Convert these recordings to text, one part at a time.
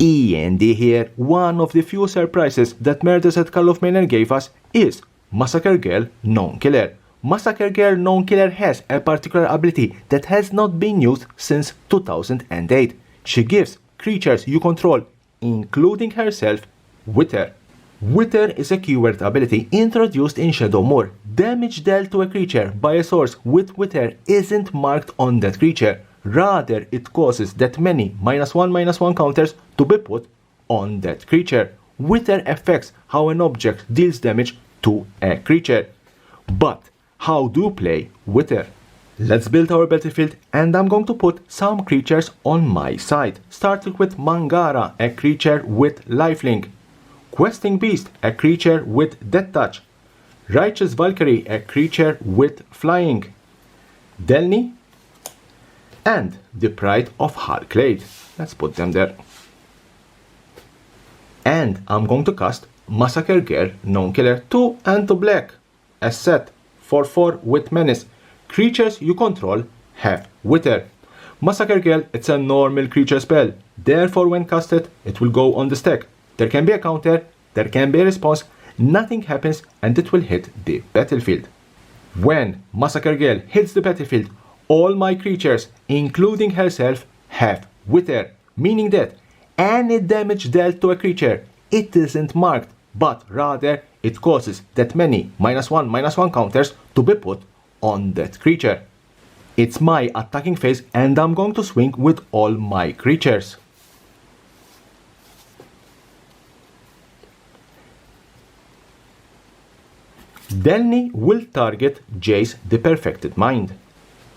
E.N.D here. One of the few surprises that Murders at Call of Maynard gave us is Massacre Girl Non-Killer. Massacre Girl Non-Killer has a particular ability that has not been used since 2008. She gives creatures you control, including herself, Wither. Wither is a keyword ability introduced in Shadowmoor. Damage dealt to a creature by a source with Wither isn't marked on that creature. Rather, it causes that many -1/-1 counters to be put on that creature. Wither affects how an object deals damage to a creature. But how do you play Wither? Let's build our battlefield, and I'm going to put some creatures on my side. Starting with Mangara, a creature with lifelink. Questing Beast, a creature with Death Touch. Righteous Valkyrie, a creature with flying. Delny, and the Pride of Harclade. Let's put them there. And I'm going to cast Massacre Girl Non-Killer 2 and 2 black. A set 4/4 with Menace. Creatures you control have Wither. Massacre Girl, it's a normal creature spell. Therefore, when casted, it will go on the stack. There can be a counter, there can be a response, nothing happens, and it will hit the battlefield. When Massacre Girl hits the battlefield, all my creatures, including herself, have Wither, meaning that any damage dealt to a creature, it isn't marked, but rather it causes that many -1/-1 counters to be put on that creature. It's my attacking phase, and I'm going to swing with all my creatures. Delny will target Jace the Perfected Mind.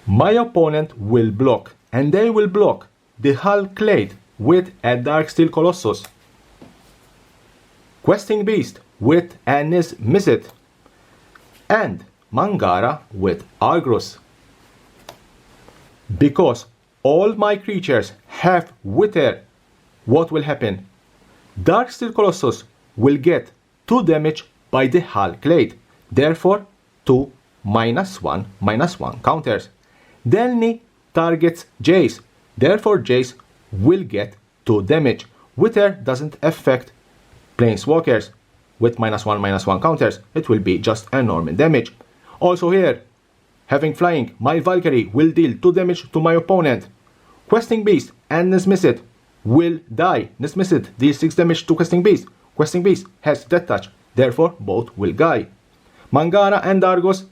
My opponent will block, and they will block the Harclade with a Darksteel Colossus, Questing Beast with Anis Misset, and Mangara with Argus. Because all my creatures have Wither, what will happen? Darksteel Colossus will get 2 damage by the Harclade, therefore 2 -1/-1 counters. Delny targets Jace, therefore Jace will get 2 damage. Wither doesn't affect Planeswalkers with -1/-1 counters, it will be just a normal damage. Also here, having flying, my Valkyrie will deal 2 damage to my opponent. Questing Beast and Nismisset will die. Nismisset deals 6 damage to Questing Beast. Questing Beast has Death Touch, therefore both will die. Mangara and Argus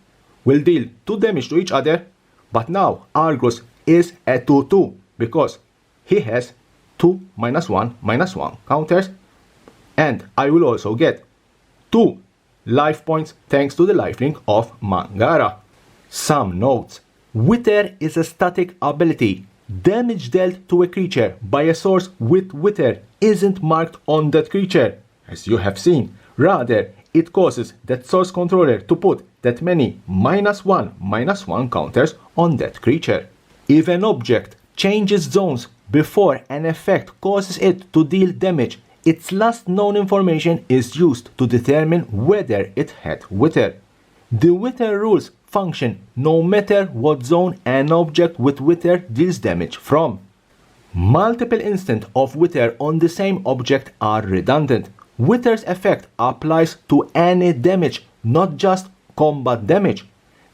will deal 2 damage to each other, but now Argus is a 2/2 because he has 2 -1/-1 counters, and I will also get 2 life points thanks to the lifelink of Mangara. Some notes. Wither is a static ability. Damage dealt to a creature by a source with Wither isn't marked on that creature, as you have seen. Rather, it causes that source controller to put that many -1/-1 counters on that creature. If an object changes zones before an effect causes it to deal damage, its last known information is used to determine whether it had Wither. The Wither rules function no matter what zone an object with Wither deals damage from. Multiple instances of Wither on the same object are redundant. Wither's effect applies to any damage, not just combat damage.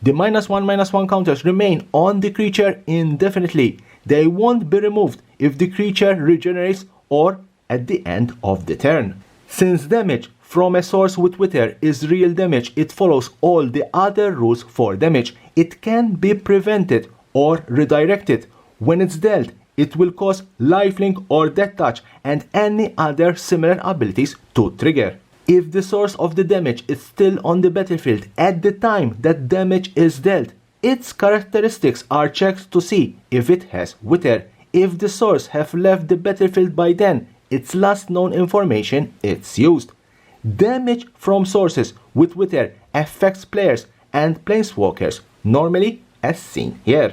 The -1/-1 counters remain on the creature indefinitely. They won't be removed if the creature regenerates or at the end of the turn. Since damage from a source with Wither is real damage, it follows all the other rules for damage. It can be prevented or redirected. When it's dealt, it will cause lifelink or Death Touch and any other similar abilities to trigger. If the source of the damage is still on the battlefield at the time that damage is dealt, its characteristics are checked to see if it has Wither. If the source have left the battlefield by then, its last known information is used. Damage from sources with Wither affects players and Planeswalkers, normally as seen here.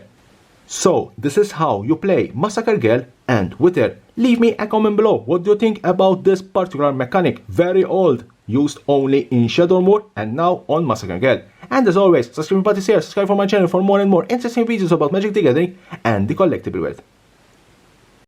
So, this is how you play Massacre Girl and Wither. Leave me a comment below. What do you think about this particular mechanic? Very old, used only in Shadowmoor and now on Massacre Girl. And as always, subscribe if you here, subscribe for my channel for more and more interesting videos about Magic the Gathering and the collectible world.